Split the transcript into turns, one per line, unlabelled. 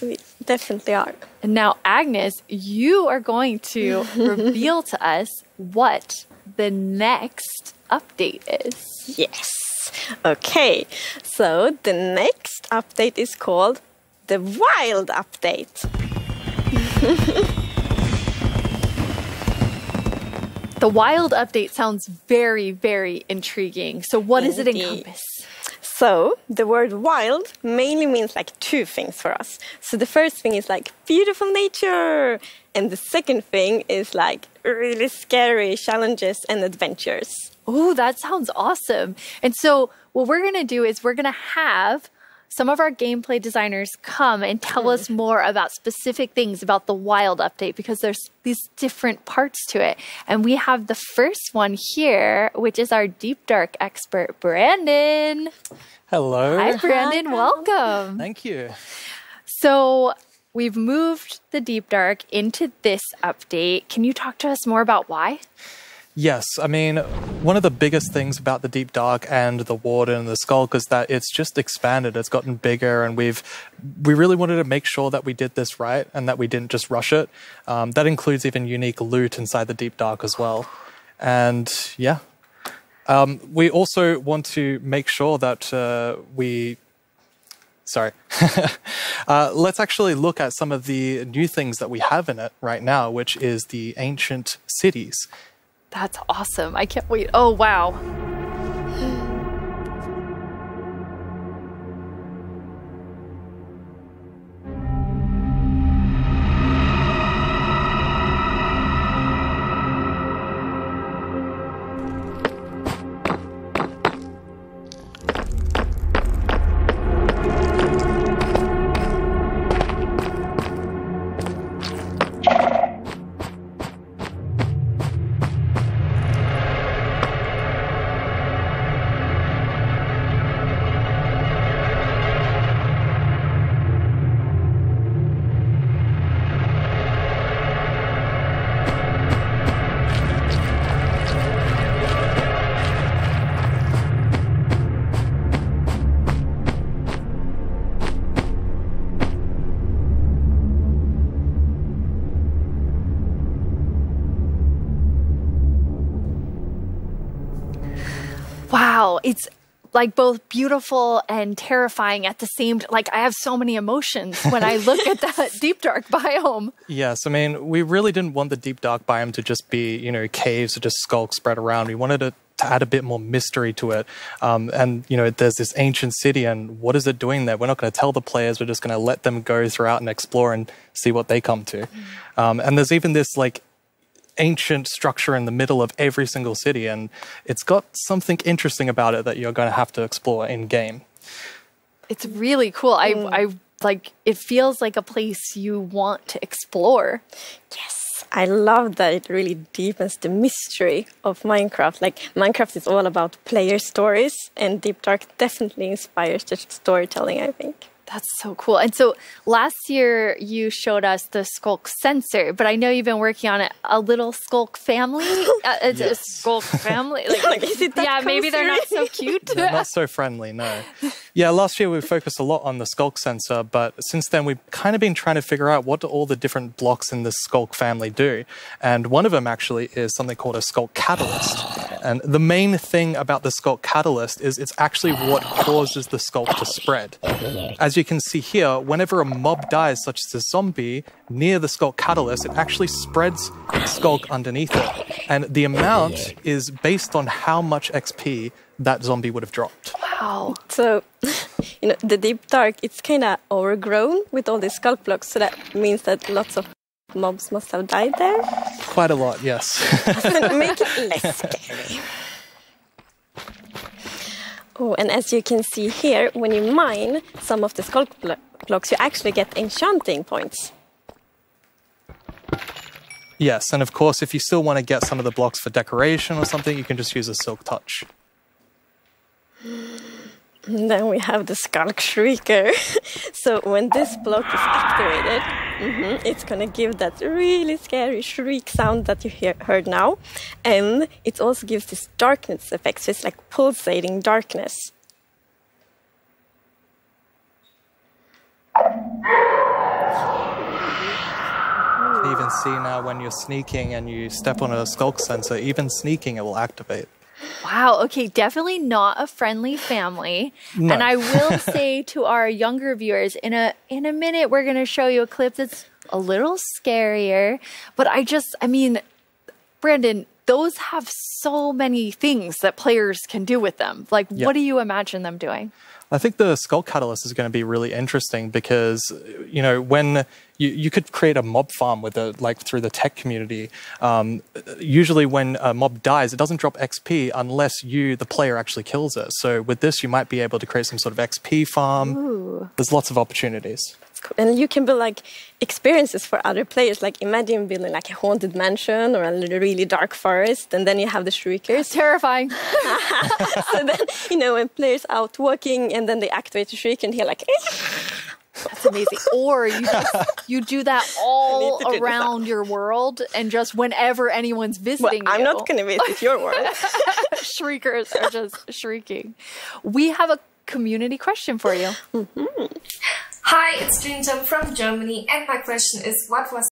we definitely are.
And now, Agnes, you are going to reveal to us what the next update is.
Yes. Okay. So the next update is called the Wild Update.
The Wild Update sounds very, very intriguing. So what does it encompass?
So the word wild mainly means like two things for us. So the first thing is like beautiful nature. And the second thing is like really scary challenges and adventures.
Oh, that sounds awesome. And so what we're going to do is we're going to have some of our gameplay designers come and tell us more about specific things about the Wild Update, because there's these different parts to it. And we have the first one here, which is our Deep Dark expert, Brandon.
Hello.
Hi, Brandon. Welcome.
Thank you.
So we've moved the Deep Dark into this update. Can you talk to us more about why?
Yes, I mean, one of the biggest things about the Deep Dark and the Warden and the Skulk is that it's just expanded, it's gotten bigger, and we really wanted to make sure that we did this right and that we didn't just rush it. That includes even unique loot inside the Deep Dark as well. And yeah, we also want to make sure that let's actually look at some of the new things that we have in it right now, which is the ancient cities.
That's awesome. I can't wait. Oh, wow. Wow, it's like both beautiful and terrifying at the same time. Like, I have so many emotions when I look at that Deep Dark biome.
Yes, I mean, we really didn't want the Deep Dark biome to just be, you know, caves or just skulks spread around. We wanted it to add a bit more mystery to it. And, you know, there's this ancient city, and what is it doing there? We're not going to tell the players. We're just going to let them go throughout and explore and see what they come to. And there's even this, like, ancient structure in the middle of every single city, and it's got something interesting about it that you're going to have to explore in game.
It's really cool. I like, it feels like a place you want to explore.
Yes, I love that it really deepens the mystery of Minecraft. Like, Minecraft is all about player stories, and Deep Dark definitely inspires the storytelling, I think.
That's so cool. And so last year you showed us the Skulk sensor, but I know you've been working on a little Skulk family. It's
yes.
a Skulk family. Like,
is it that
yeah, maybe they're not so cute.
They're not so friendly, no. Yeah, last year we focused a lot on the Skulk sensor, but since then we've kind of been trying to figure out what do all the different blocks in the Skulk family do. And one of them actually is something called a Skulk catalyst. And the main thing about the Skulk catalyst is it's actually what causes the Skulk to spread. As you can see here, whenever a mob dies, such as a zombie, near the Skulk catalyst, it actually spreads Skulk underneath it. And the amount is based on how much XP that zombie would have dropped.
Wow.
So, you know, the Deep Dark, it's kind of overgrown with all these Skulk blocks, so that means that lots of mobs must have died there.
Quite a lot, yes.
Make it less scary. Oh, and as you can see here, when you mine some of the Skulk blocks, you actually get enchanting points.
Yes, and of course, if you still want to get some of the blocks for decoration or something, you can just use a Silk Touch.
And then we have the Skunk Shrieker. So when this block is activated, it's going to give that really scary shriek sound that you heard now. And it also gives this darkness effect, so it's like pulsating darkness.
can see now when you're sneaking and you step on a skulk sensor, even sneaking, it will activate.
Wow. Okay. Definitely not a friendly family.
No.
And I will say to our younger viewers, in a minute, we're going to show you a clip that's a little scarier. But I mean, Brandon, those have so many things that players can do with them. Like, what do you imagine them doing?
I think the Skulk Catalyst is going to be really interesting because, you know, when you could create a mob farm with through the tech community. Usually when a mob dies, it doesn't drop XP unless the player, actually kills it. So with this, you might be able to create some sort of XP farm.
Ooh.
There's lots of opportunities.
Cool. And you can build like experiences for other players. Like imagine building like a haunted mansion or a really dark forest, and then you have the shriekers.
Terrifying.
So then, you know, when players out walking and then they activate the shrieker and hear like
that's amazing. Or you do that all around your world, and just whenever anyone's visiting
I'm not going to visit your world.
Shriekers are just shrieking. We have a community question for you.
Hi, it's Jinjam from Germany, and my question is, what was